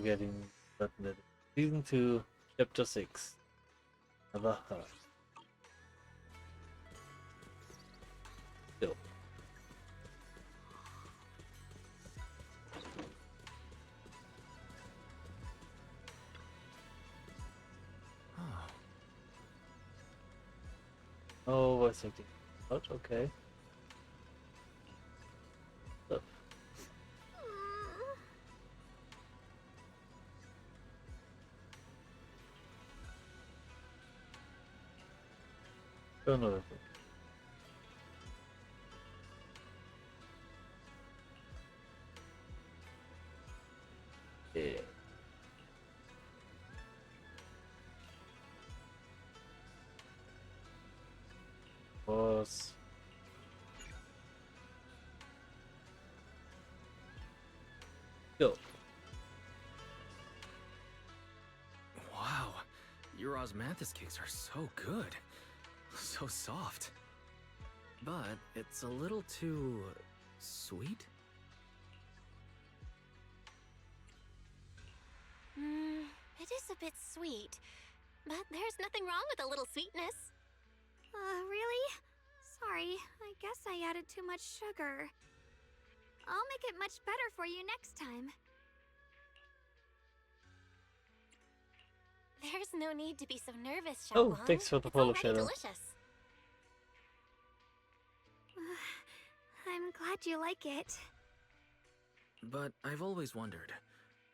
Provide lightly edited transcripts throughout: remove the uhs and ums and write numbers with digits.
Forgetting button it. Season 2, Chapter 6. Another heart. Still. Oh, I think not okay. Stuff. Oh no. Yeah. Was go. Wow, your osmanthus cakes are so good. So soft. But it's a little too sweet? It is a bit sweet, but there's nothing wrong with a little sweetness. Really? Sorry, I guess I added too much sugar. I'll make it much better for you next time. There's no need to be so nervous, Oh, Xiaoguang. thanks for the It's follow, already Shadow. delicious. I'm glad you like it. But I've always wondered,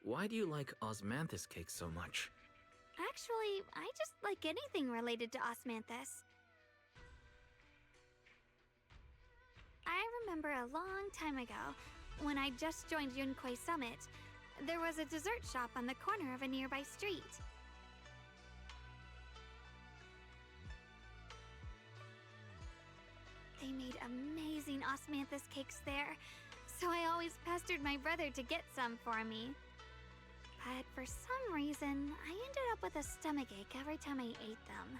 why do you like osmanthus cakes so much? Actually, I just like anything related to osmanthus. I remember a long time ago, when I just joined Yunquei Summit, there was a dessert shop on the corner of a nearby street. They made amazing osmanthus cakes there, so I always pestered my brother to get some for me. But for some reason, I ended up with a stomachache every time I ate them.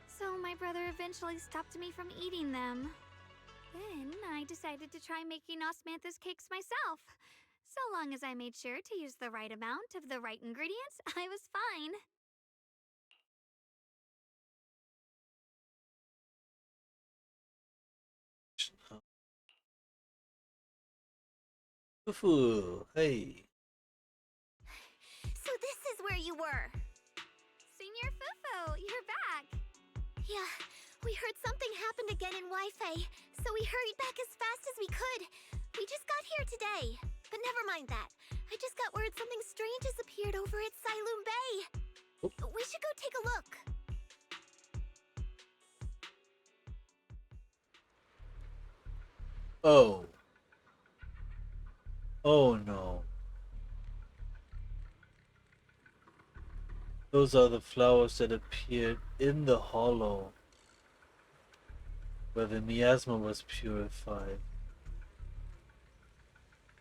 So my brother eventually stopped me from eating them. Then I decided to try making osmanthus cakes myself. So long as I made sure to use the right amount of the right ingredients, I was fine. Fufu, hey. So this is where you were. Senior Fufu, you're back. Yeah, we heard something happened again in Wi-Fi, so we hurried back as fast as we could. We just got here today. But never mind that. I just got word something strange has appeared over at Sailoon Bay. We should go take a look. Oh. Oh no. Those are the flowers that appeared in the hollow where the miasma was purified.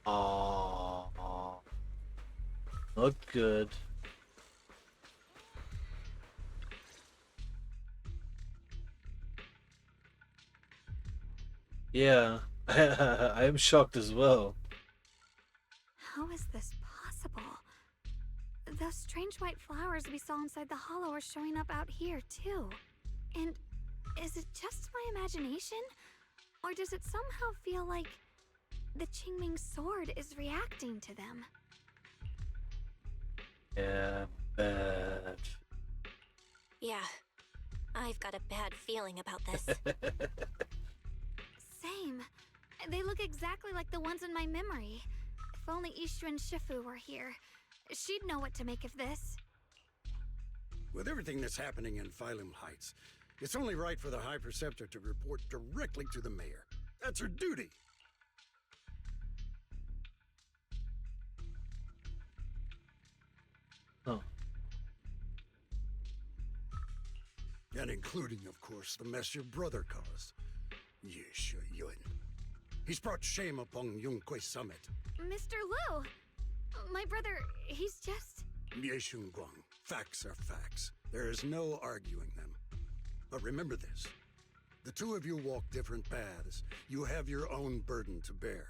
Ah, not good. Yeah, I am shocked as well. How is this possible? Those strange white flowers we saw inside the hollow are showing up out here, too. And is it just my imagination? Or does it somehow feel like the Qingming sword is reacting to them? Yeah, bad. Yeah, I've got a bad feeling about this. Same. They look exactly like the ones in my memory. If only Ishu and Shifu were here. She'd know what to make of this. With everything that's happening in Phylum Heights, it's only right for the High Preceptor to report directly to the mayor. That's her duty. Oh. And including, of course, the mess your brother caused. Yeshu Yun. He's brought shame upon Yunquei Summit. Mr. Liu! My brother, he's just... Yeshun Guang. Facts are facts. There is no arguing them. But remember this. The two of you walk different paths. You have your own burden to bear.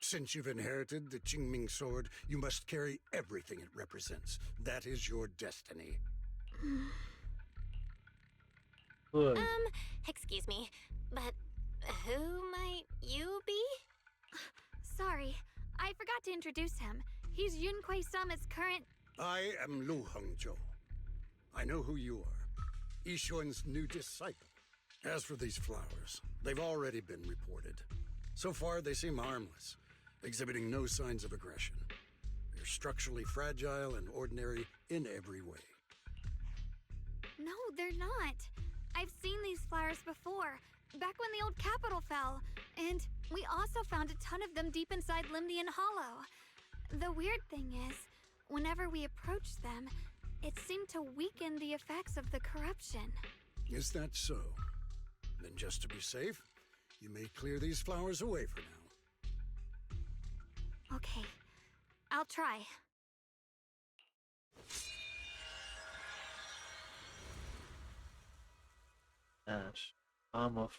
Since you've inherited the Qingming sword, you must carry everything it represents. That is your destiny. Good. Excuse me, but who might you be? Sorry, I forgot to introduce him. He's Yunquei Summit's current. I am Lu Hengzhou. I know who you are. Yixuan's new disciple. As for these flowers, they've already been reported. So far, they seem harmless, exhibiting no signs of aggression. They're structurally fragile and ordinary in every way. No, they're not. I've seen these flowers before, back when the old capital fell. And we also found a ton of them deep inside Limdian Hollow. The weird thing is, whenever we approached them, it seemed to weaken the effects of the corruption. Is that so? Then just to be safe, you may clear these flowers away for now. Okay, I'll try. Ash. Arm of.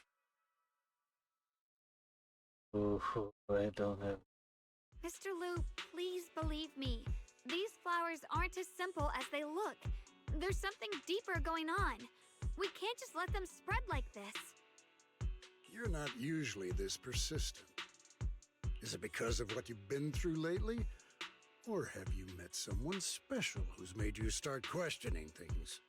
Oh, I don't have. Mr. Liu, please believe me. These flowers aren't as simple as they look. There's something deeper going on. We can't just let them spread like this. You're not usually this persistent. Is it because of what you've been through lately? Or have you met someone special who's made you start questioning things?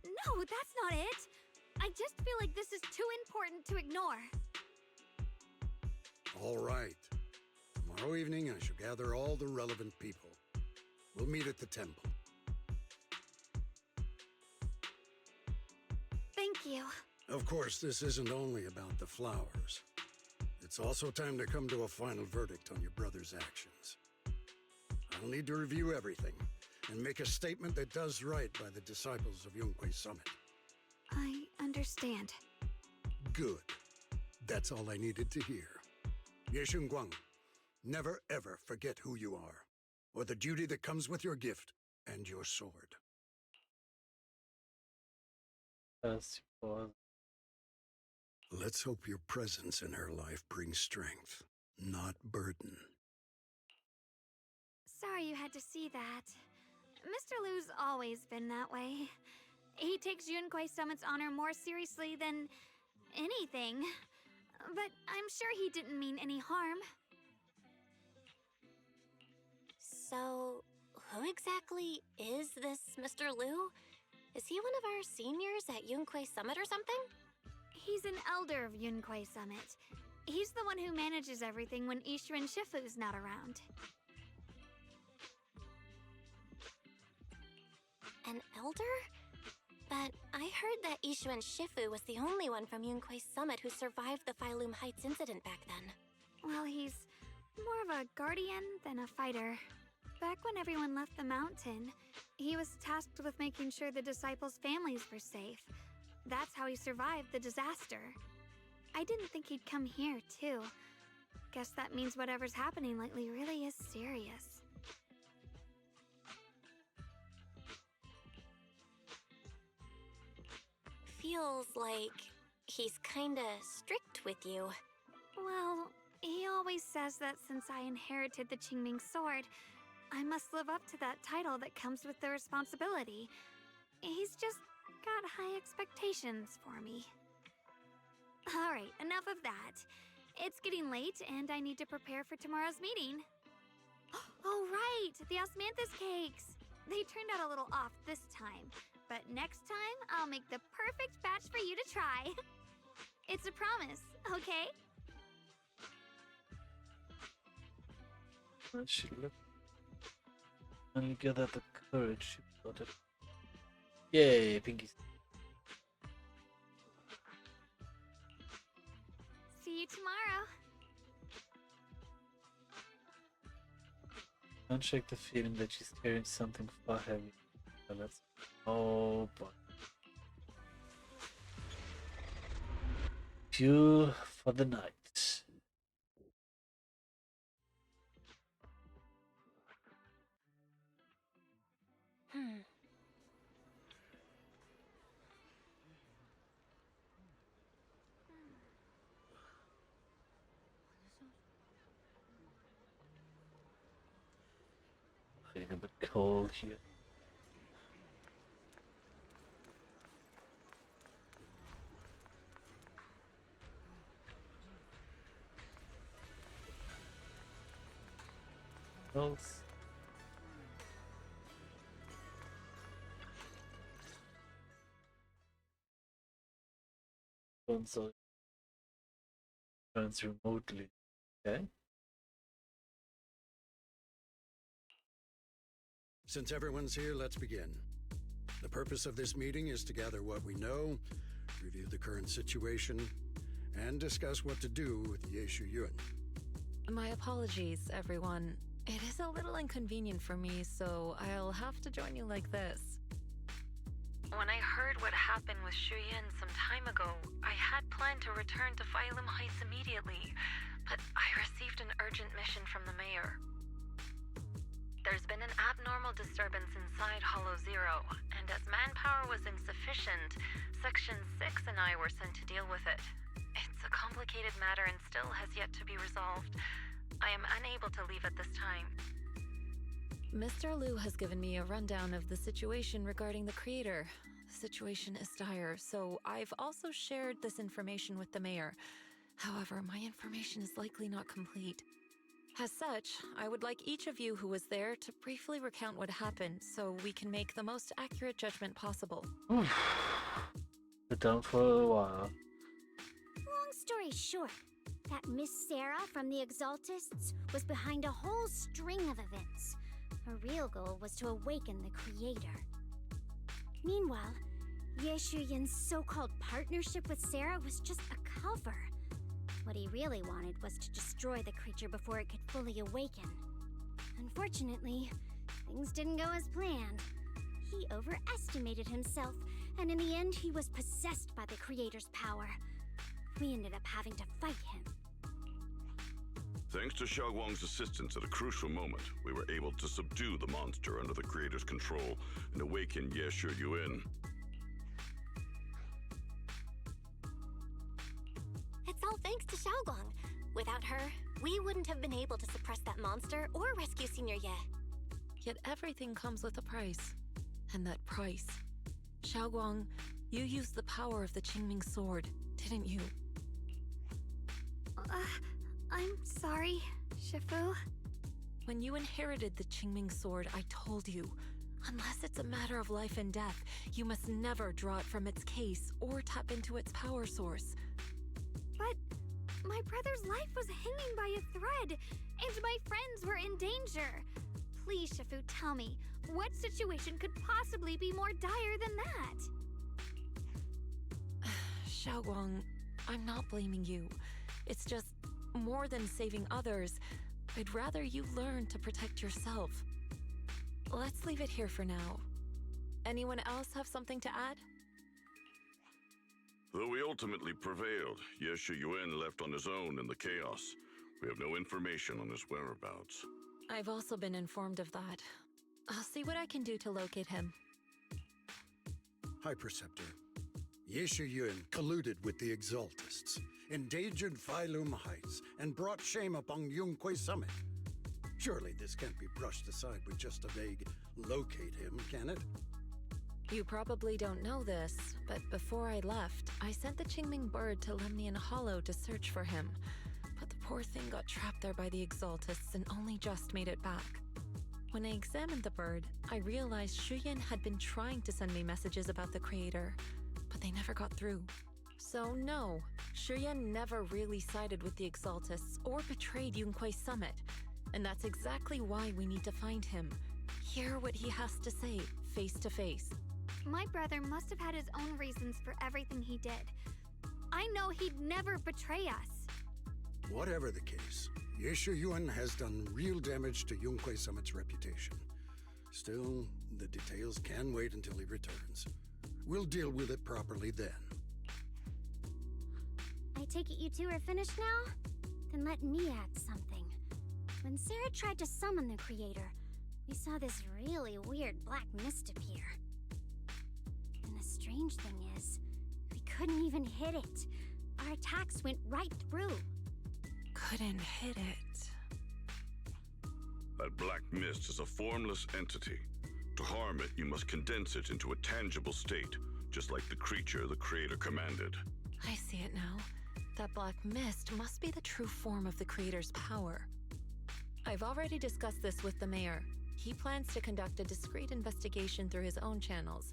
No, that's not it. I just feel like this is too important to ignore. All right. Tomorrow evening, I shall gather all the relevant people. We'll meet at the temple. Thank you. Of course, this isn't only about the flowers. It's also time to come to a final verdict on your brother's actions. I'll need to review everything and make a statement that does right by the disciples of Yunquei Summit. I understand. Good. That's all I needed to hear. Ye Guang, never ever forget who you are, or the duty that comes with your gift and your sword. As for Let's hope your presence in her life brings strength, not burden. Sorry you had to see that. Mr. Liu's always been that way. He takes Yunquei Summit's honor more seriously than anything. But I'm sure he didn't mean any harm. So, who exactly is this Mr. Liu? Is he one of our seniors at Yunquei Summit or something? He's an elder of Yunquei Summit. He's the one who manages everything when Ishu and Shifu's not around. An elder? But I heard that Ishu and Shifu was the only one from Yunquei Summit who survived the Phylum Heights incident back then. Well, he's more of a guardian than a fighter. Back when everyone left the mountain, he was tasked with making sure the disciples' families were safe. That's how he survived the disaster. I didn't think he'd come here, too. Guess that means whatever's happening lately really is serious. Feels like he's kinda strict with you. Well, he always says that since I inherited the Qingming sword, I must live up to that title that comes with the responsibility. He's just got high expectations for me. Alright, enough of that. It's getting late and I need to prepare for tomorrow's meeting. Oh right, the osmanthus cakes! They turned out a little off this time, but next time I'll make the perfect batch for you to try. It's a promise, okay? she look. And you gather the courage. She got it. Yay, Pinkies. See you tomorrow. Don't shake the feeling that she's carrying something far heavy. So let's. Oh boy. Fuel for the night. getting a bit cold here. Else. Console runs remotely. Okay. Since everyone's here, let's begin. The purpose of this meeting is to gather what we know, review the current situation, and discuss what to do with Yeshu Yun. My apologies, everyone. It is a little inconvenient for me, so I'll have to join you like this. When I heard what happened with Shuyin some time ago, I had planned to return to Phylum Heights immediately, but I received an urgent mission from the mayor. There's been an abnormal disturbance inside Hollow Zero, and as manpower was insufficient, Section 6 and I were sent to deal with it. It's a complicated matter and still has yet to be resolved. I am unable to leave at this time. Mr. Liu has given me a rundown of the situation regarding the creator. The situation is dire, so I've also shared this information with the mayor. However, my information is likely not complete. As such, I would like each of you who was there to briefly recount what happened so we can make the most accurate judgment possible. Sit down for a while. Long story short, that Miss Sarah from the Exaltists was behind a whole string of events. Her real goal was to awaken the creator. Meanwhile, Yeshu Yun's so-called partnership with Sarah was just a cover. What he really wanted was to destroy the creature before it could fully awaken. Unfortunately, things didn't go as planned. He overestimated himself, and in the end he was possessed by the creator's power. We ended up having to fight him. Thanks to Xiaoguang's assistance at a crucial moment, we were able to subdue the monster under the creator's control and awaken Yeshu Yun. It's all thanks to Xiaoguang. Without her, we wouldn't have been able to suppress that monster or rescue Senior Ye. Yet everything comes with a price. And that price... Xiaoguang, you used the power of the Qingming sword, didn't you? I'm sorry, Shifu. When you inherited the Qingming sword, I told you, unless it's a matter of life and death, you must never draw it from its case or tap into its power source. But my brother's life was hanging by a thread, and my friends were in danger. Please, Shifu, tell me, what situation could possibly be more dire than that? Xiaoguang, I'm not blaming you. It's just, more than saving others, I'd rather you learn to protect yourself. Let's leave it here for now. Anyone else have something to add? Though we ultimately prevailed, Yeshu Yun left on his own in the chaos. We have no information on his whereabouts. I've also been informed of that. I'll see what I can do to locate him. High Preceptor, Yeshu Yun colluded with the Exaltists, endangered Phylum Heights, and brought shame upon Yunquay Summit. Surely this can't be brushed aside with just a vague locate him, can it? You probably don't know this, but before I left, I sent the Qingming bird to Lemnian Hollow to search for him. But the poor thing got trapped there by the Exaltists and only just made it back. When I examined the bird, I realized Shuyin had been trying to send me messages about the creator, but they never got through. So no, Shuyin never really sided with the Exaltists or betrayed Yunquay Summit. And that's exactly why we need to find him. Hear what he has to say, face to face. My brother must have had his own reasons for everything he did. I know he'd never betray us. Whatever the case, Yeshu Yun has done real damage to Yunquay Summit's reputation. Still, the details can wait until he returns. We'll deal with it properly then. I take it you two are finished now? Then let me add something. When Sarah tried to summon the creator, we saw this really weird black mist appear. And the strange thing is, we couldn't even hit it. Our attacks went right through. Couldn't hit it. That black mist is a formless entity. To harm it, you must condense it into a tangible state, just like the creature the Creator commanded. I see it now. That black mist must be the true form of the Creator's power. I've already discussed this with the mayor. He plans to conduct a discreet investigation through his own channels.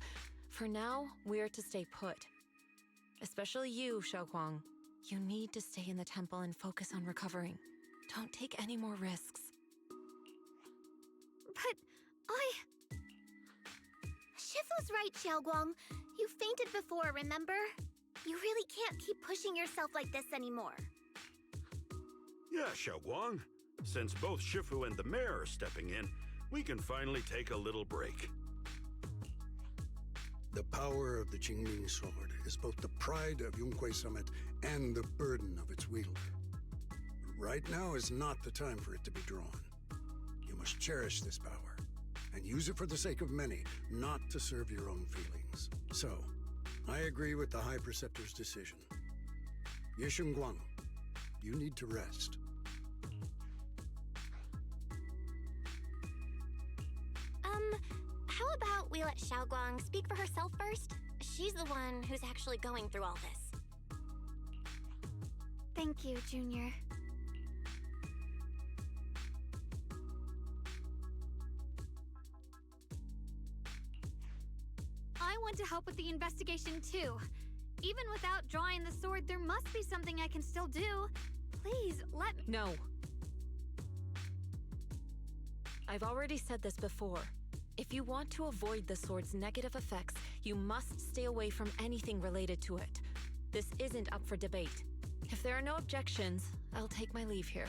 For now, we're to stay put. Especially you, Xiaoguang. You need to stay in the temple and focus on recovering. Don't take any more risks. But Shifu's right, Xiaoguang. You fainted before, remember? You really can't keep pushing yourself like this anymore. Yeah, Xiaoguang. Since both Shifu and the mayor are stepping in, we can finally take a little break. The power of the Qingming sword is both the pride of Yunhui Summit and the burden of its wielder. Right now is not the time for it to be drawn. You must cherish this power and use it for the sake of many, not to serve your own feelings. So, I agree with the High Preceptor's decision. Yishun Guang, you need to rest. How about we let Xiaoguang speak for herself first? She's the one who's actually going through all this. thank you, Junior. I want to help with the investigation too. Even without drawing the sword, there must be something I can still do. Please, let me— No. I've already said this before. If you want to avoid the sword's negative effects, you must stay away from anything related to it. This isn't up for debate. If there are no objections, I'll take my leave here.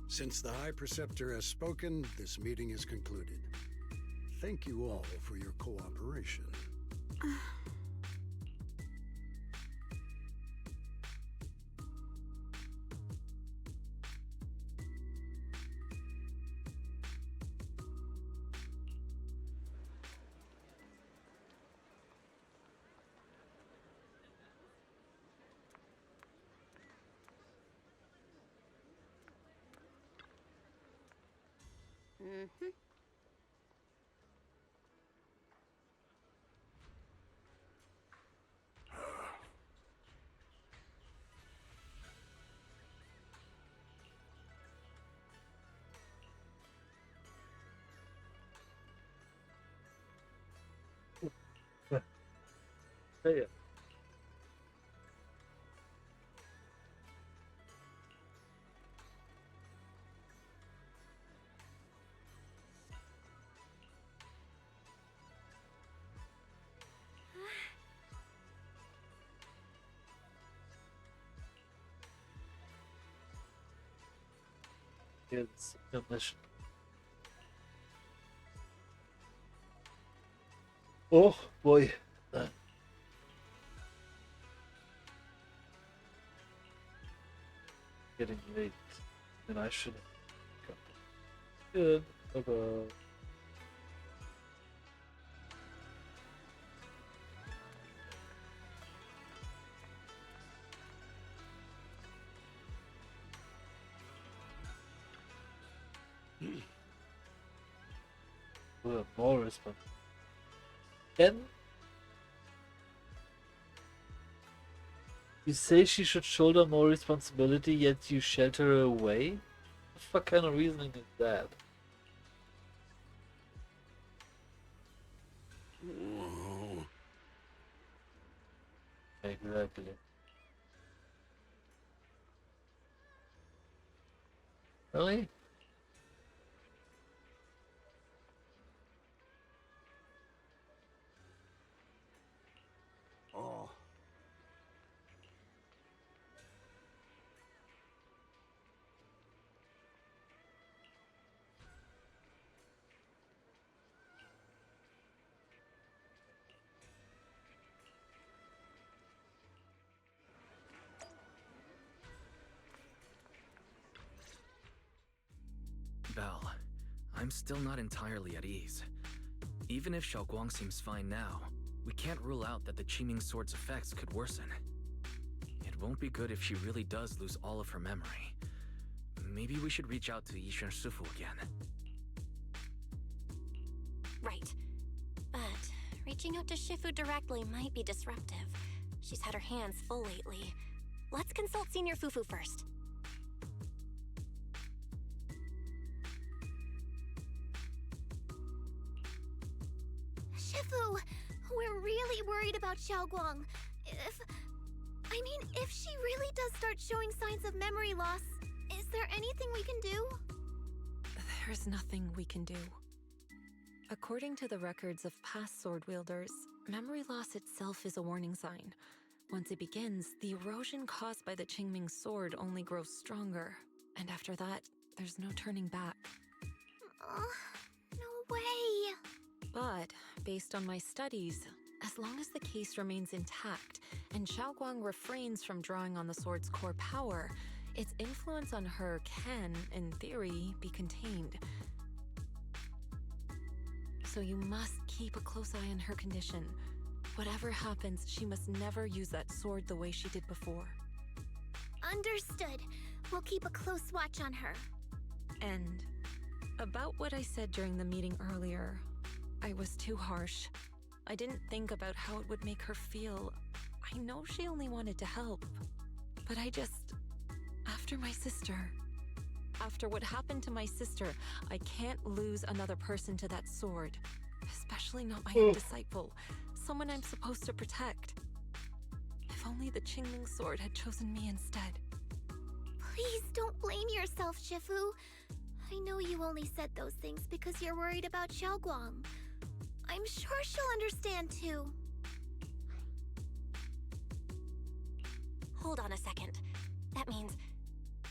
Since the High Preceptor has spoken, this meeting is concluded. Thank you all for your cooperation. Yeah. It's a mission. Oh boy. Getting late. And I should have come. Good. Bye-bye. More responsibility. Then you say she should shoulder more responsibility, yet you shelter her away? What kind of reasoning is that? Oh. Exactly. Really? Oh. Belle, I'm still not entirely at ease. Even if Xiaoguang seems fine now, we can't rule out that the Qiming Sword's effects could worsen. It won't be good if she really does lose all of her memory. maybe we should reach out to Yishan Shifu again. Right. But reaching out to Shifu directly might be disruptive. She's had her hands full lately. Let's consult Senior Fufu first. Shifu, we're really worried about Xiaoguang. If she really does start showing signs of memory loss, is there anything we can do? There's nothing we can do. According to the records of past sword wielders, memory loss itself is a warning sign. Once it begins, the erosion caused by the Qingming sword only grows stronger, and after that, there's no turning back. No way! But, based on my studies, as long as the case remains intact and Xiaoguang refrains from drawing on the sword's core power, its influence on her can, in theory, be contained. So you must keep a close eye on her condition. Whatever happens, she must never use that sword the way she did before. Understood. We'll keep a close watch on her. And about what I said during the meeting earlier, I was too harsh. I didn't think about how it would make her feel. I know she only wanted to help, but after my sister, after what happened to my sister, I can't lose another person to that sword, especially not my own disciple, someone I'm supposed to protect. If only the Qingming sword had chosen me instead. Please don't blame yourself, Shifu. I know you only said those things because you're worried about Xiaoguang. I'm sure she'll understand too. Hold on a second. That means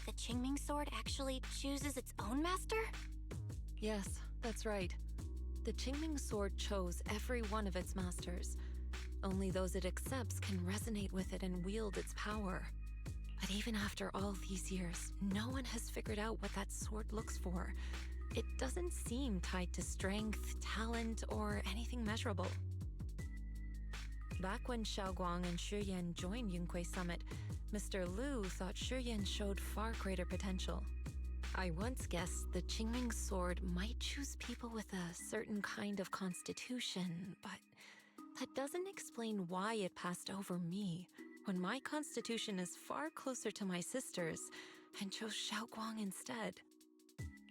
the Qingming sword actually chooses its own master? Yes, that's right. The Qingming sword chose every one of its masters. Only those it accepts can resonate with it and wield its power. But even after all these years, no one has figured out what that sword looks for. It doesn't seem tied to strength, talent, or anything measurable. Back when Xiaoguang and Shiyan joined Yunque Summit, Mr. Liu thought Shiyan showed far greater potential. I once guessed the Qingming sword might choose people with a certain kind of constitution, but that doesn't explain why it passed over me, when my constitution is far closer to my sister's, and chose Xiaoguang instead.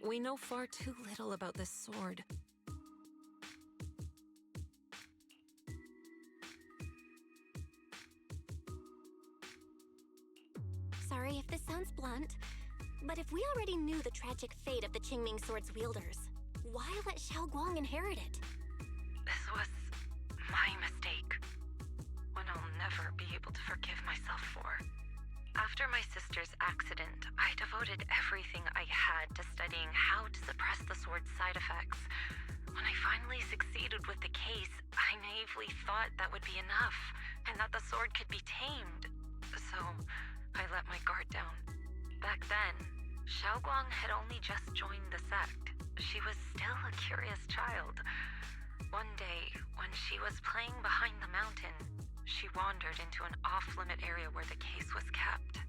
We know far too little about this sword. Sorry if this sounds blunt, but if we already knew the tragic fate of the Qingming sword's wielders, why let Xiaoguang inherit it? This was my mistake. One I'll never be able to forgive myself for. After my sister's accident, I devoted everything I had to studying how to suppress the sword's side effects. When I finally succeeded with the case, I naively thought that would be enough, and that the sword could be tamed. So, I let my guard down. Back then, Xiaoguang had only just joined the sect. She was still a curious child. One day, when she was playing behind the mountain, she wandered into an off-limit area where the case was kept.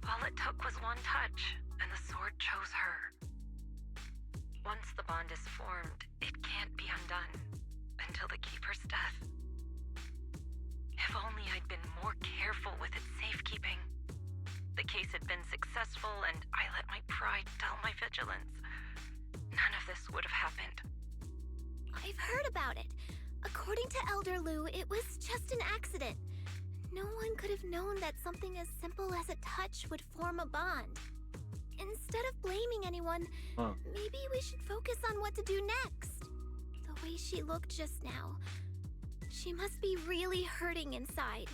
All it took was one touch, and the sword chose her. Once the bond is formed, it can't be undone until the keeper's death. If only I'd been more careful with its safekeeping. The case had been successful, and I let my pride dull my vigilance. None of this would have happened. I've heard about it. According to Elder Liu, it was just an accident. No one could have known that something as simple as a touch would form a bond. Instead of blaming anyone, maybe we should focus on what to do next. The way she looked just now, she must be really hurting inside.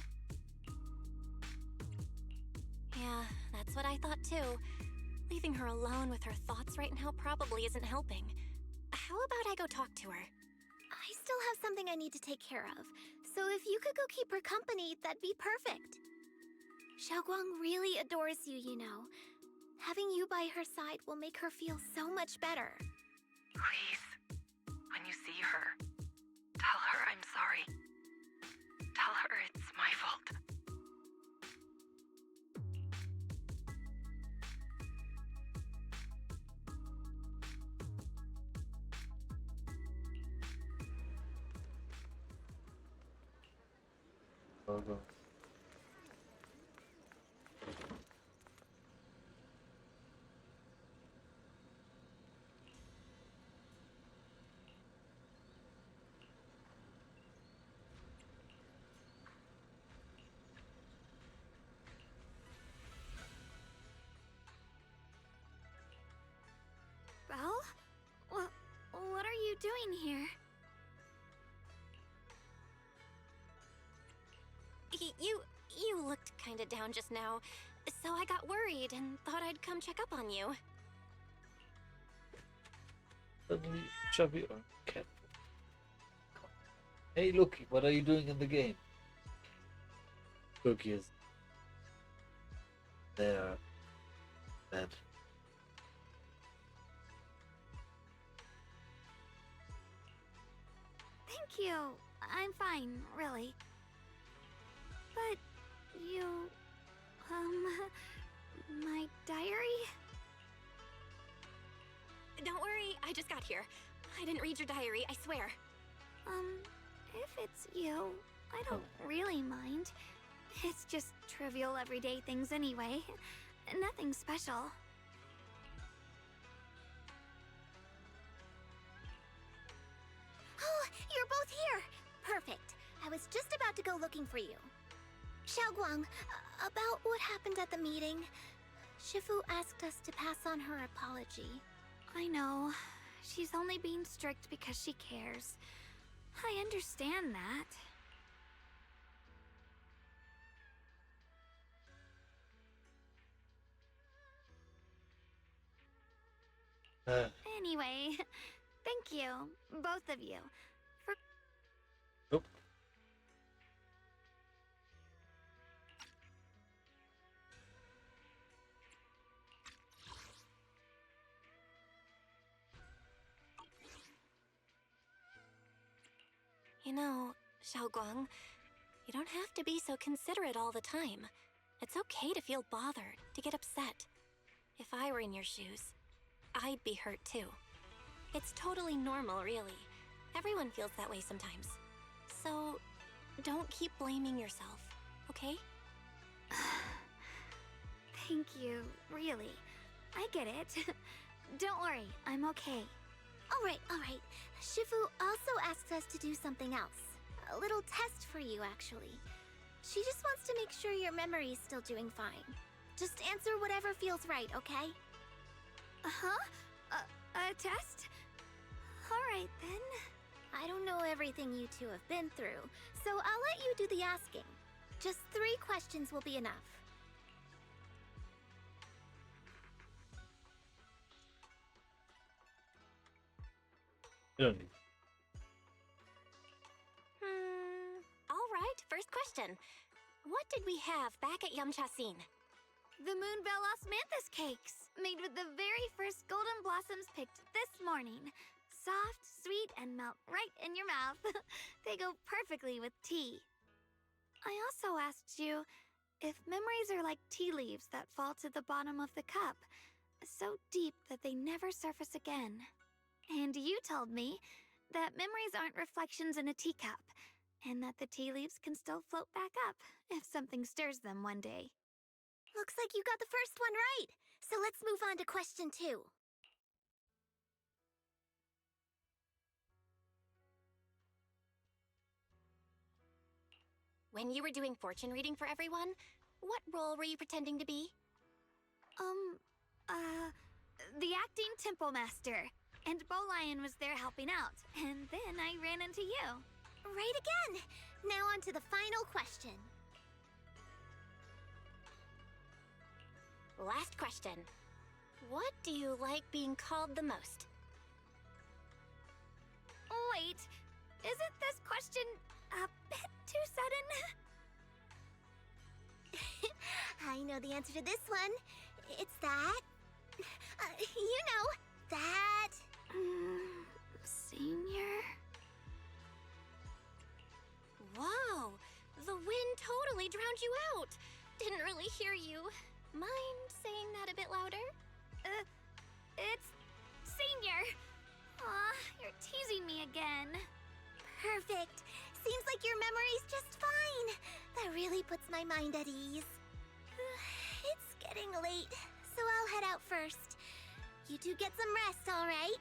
Yeah, that's what I thought too. Leaving her alone with her thoughts right now probably isn't helping. How about I go talk to her? I still have something I need to take care of, so if you could go keep her company, that'd be perfect. Xiaoguang really adores you, you know. Having you by her side will make her feel so much better. Please, when you see her, tell her I'm sorry. Tell her it's my fault. Logo. Belle? What are you doing here? You looked kinda down just now, so I got worried and thought I'd come check up on you. Suddenly chubby or cat. Hey, Loki, what are you doing in the game? Loki is there. Bed. Thank you. I'm fine, really. But you... my diary? Don't worry, I just got here. I didn't read your diary, I swear. If it's you, I don't really mind. It's just trivial everyday things anyway. Nothing special. Oh, you're both here! Perfect. I was just about to go looking for you. Xiaoguang, about what happened at the meeting. Shifu asked us to pass on her apology. I know. She's only being strict because she cares. I understand that. Anyway, thank you, both of you, for... Nope. You know, Xiaoguang, you don't have to be so considerate all the time. It's okay to feel bothered, to get upset. If I were in your shoes, I'd be hurt too. It's totally normal, really. Everyone feels that way sometimes. So, don't keep blaming yourself, okay? Thank you, really. I get it. Don't worry, I'm okay. Alright. Shifu also asked us to do something else. A little test for you, actually. She just wants to make sure your memory's still doing fine. Just answer whatever feels right, okay? Uh-huh? A test? Alright then. I don't know everything you two have been through, so I'll let you do the asking. Just 3 questions will be enough. You don't need. Alright, first question. What did we have back at Yamchasin? The Moonbell Osmanthus cakes, made with the very first golden blossoms picked this morning. Soft, sweet, and melt right in your mouth. They go perfectly with tea. I also asked you if memories are like tea leaves that fall to the bottom of the cup, so deep that they never surface again. And you told me that memories aren't reflections in a teacup, and that the tea leaves can still float back up if something stirs them one day. Looks like you got the first one right. So let's move on to question 2. When you were doing fortune reading for everyone, what role were you pretending to be? The acting temple master. And Bowlion was there helping out, and then I ran into you. Right again! Now on to the final question. Last question. What do you like being called the most? Wait, isn't this question a bit too sudden? I know the answer to this one. It's that... you know, that... Senior? Wow, the wind totally drowned you out. Didn't really hear you. Mind saying that a bit louder? It's Senior. Aw, you're teasing me again. Perfect. Seems like your memory's just fine. That really puts my mind at ease. It's getting late, so I'll head out first. You two get some rest, all right?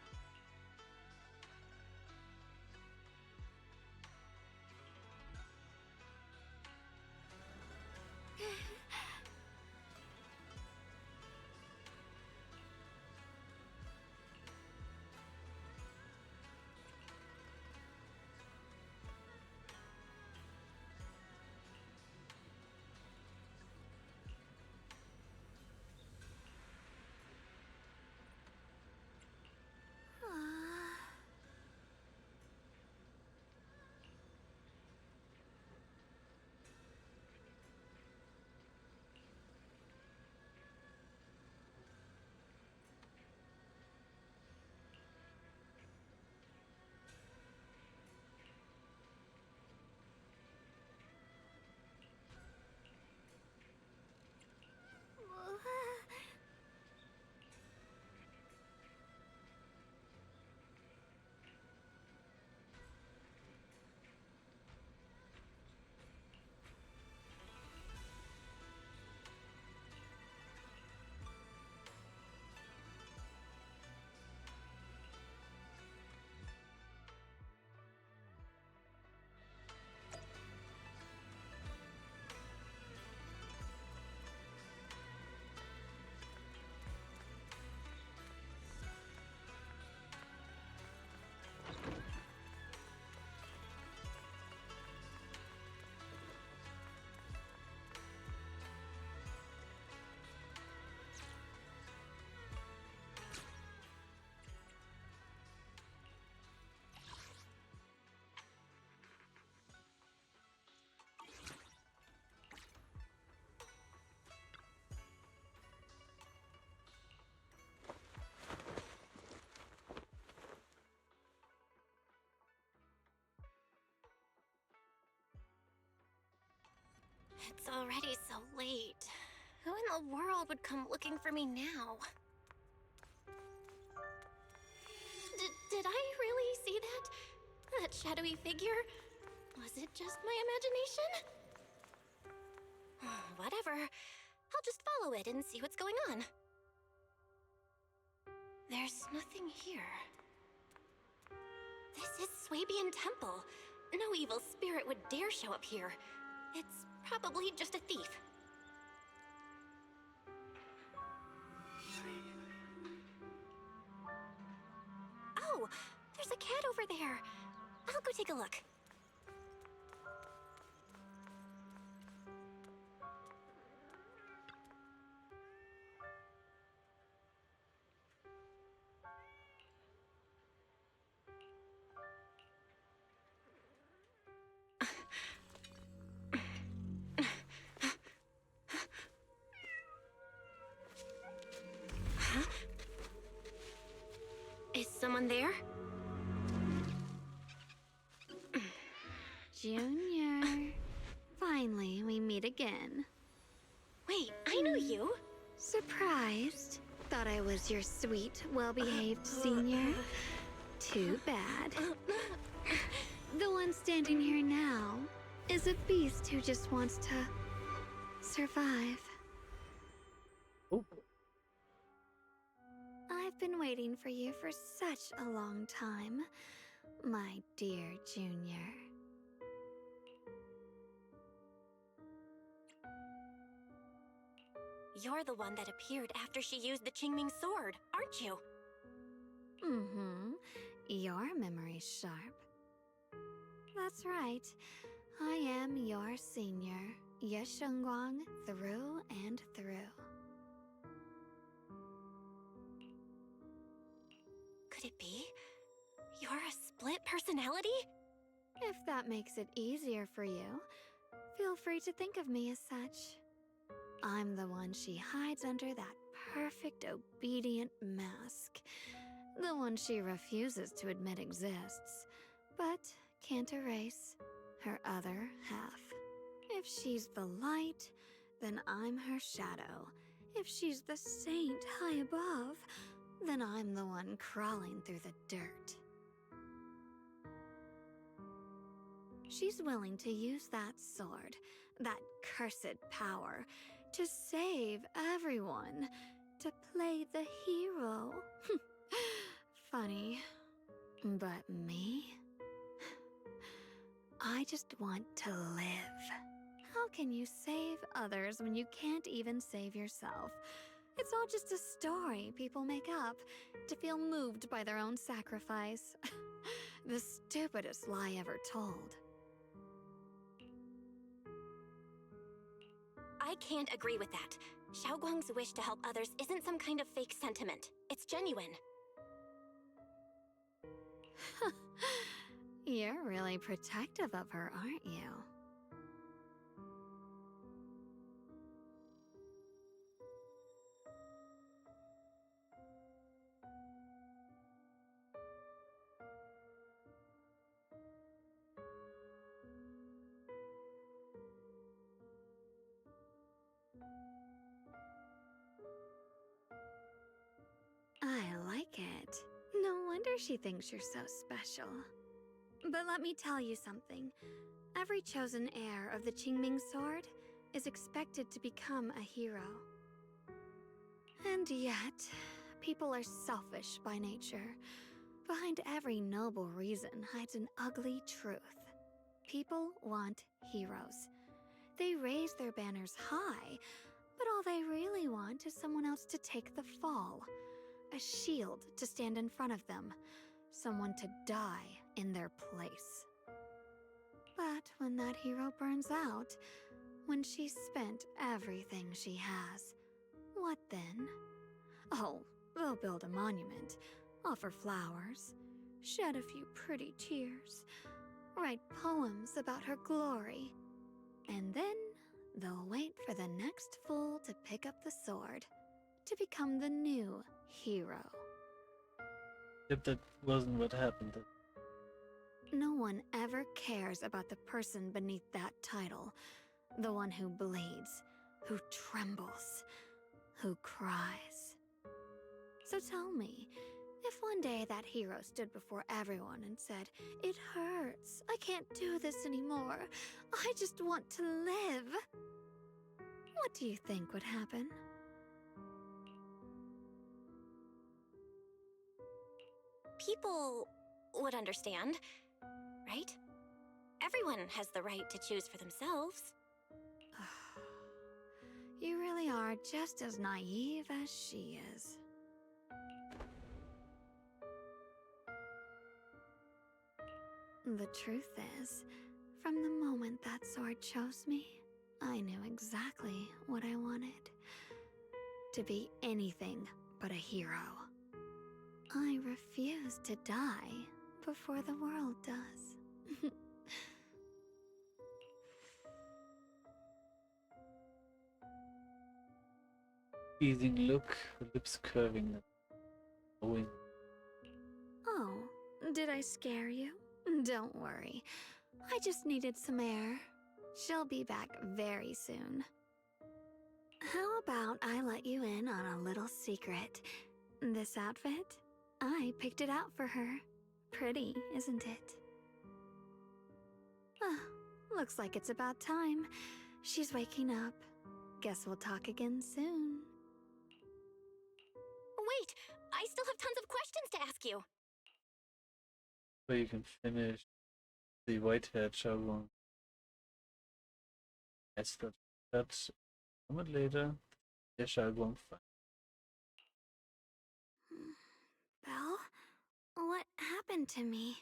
It's already so late. Who in the world would come looking for me now? Did I really see that? That shadowy figure? Was it just my imagination? Whatever. I'll just follow it and see what's going on. There's nothing here. This is Swabian Temple. No evil spirit would dare show up here. It's probably just a thief. Oh, there's a cat over there. I'll go take a look. Is someone there? Junior. Finally, we meet again. Wait, I know you. Surprised? Thought I was your sweet, well-behaved senior? Too bad. The one standing here now is a beast who just wants to survive. Oh, I've been waiting for you for such a long time, my dear Junior. You're the one that appeared after she used the Qingming sword, aren't you? Mm-hmm. Your memory's sharp. That's right. I am your senior, Ye Shengguang, through and through. Could it be? You're a split personality? If that makes it easier for you, feel free to think of me as such. I'm the one she hides under that perfect obedient mask. The one she refuses to admit exists, but can't erase her other half. If she's the light, then I'm her shadow. If she's the saint high above, then I'm the one crawling through the dirt. She's willing to use that sword, that cursed power, to save everyone, to play the hero. Funny. But me? I just want to live. How can you save others when you can't even save yourself? It's all just a story people make up to feel moved by their own sacrifice. The stupidest lie ever told. I can't agree with that. Xiaoguang's wish to help others isn't some kind of fake sentiment. It's genuine. You're really protective of her, aren't you? I like it. No wonder she thinks you're so special. But let me tell you something. Every chosen heir of the Qingming sword is expected to become a hero. And yet, people are selfish by nature. Behind every noble reason hides an ugly truth. People want heroes. They raise their banners high, but all they really want is someone else to take the fall. A shield to stand in front of them. Someone to die in their place. But when that hero burns out, when she's spent everything she has, what then? Oh, they'll build a monument, offer flowers, shed a few pretty tears, write poems about her glory, and then they'll wait for the next fool to pick up the sword, to become the new hero. Yep, that wasn't what happened. No one ever cares about the person beneath that title. The one who bleeds, who trembles, who cries. So tell me, if one day that hero stood before everyone and said, "It hurts, I can't do this anymore, I just want to live," what do you think would happen? People would understand, right? Everyone has the right to choose for themselves. You really are just as naive as she is. The truth is, from the moment that sword chose me, I knew exactly what I wanted. To be anything but a hero. I refuse to die before the world does. Teasing look, lips curving, glowing. Oh, did I scare you? Don't worry. I just needed some air. She'll be back very soon. How about I let you in on a little secret? This outfit? I picked it out for her. Pretty, isn't it? Ah, looks like it's about time. She's waking up. Guess we'll talk again soon. Wait, I still have tons of questions to ask you. So you can finish the white-haired Shaolong. Yes, that's a moment later. Der Shaolong fight. Belle? What happened to me?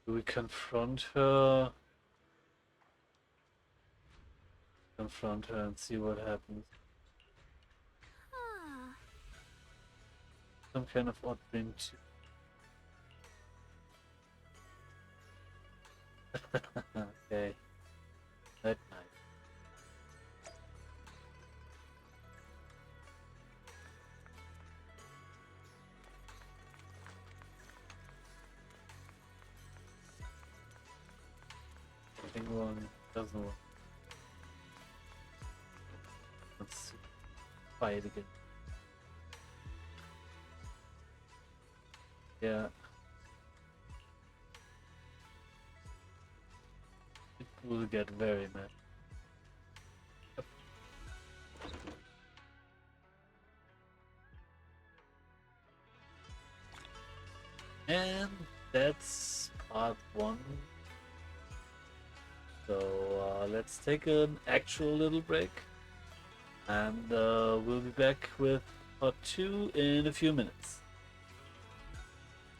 Do we confront her? Confront her and see what happens. Some kind of odd dream too. Okay. That night. I think one doesn't work. fight again. Yeah. It will get very mad. Yep. And that's part 1. So let's take an actual little break. And we'll be back with part 2 in a few minutes.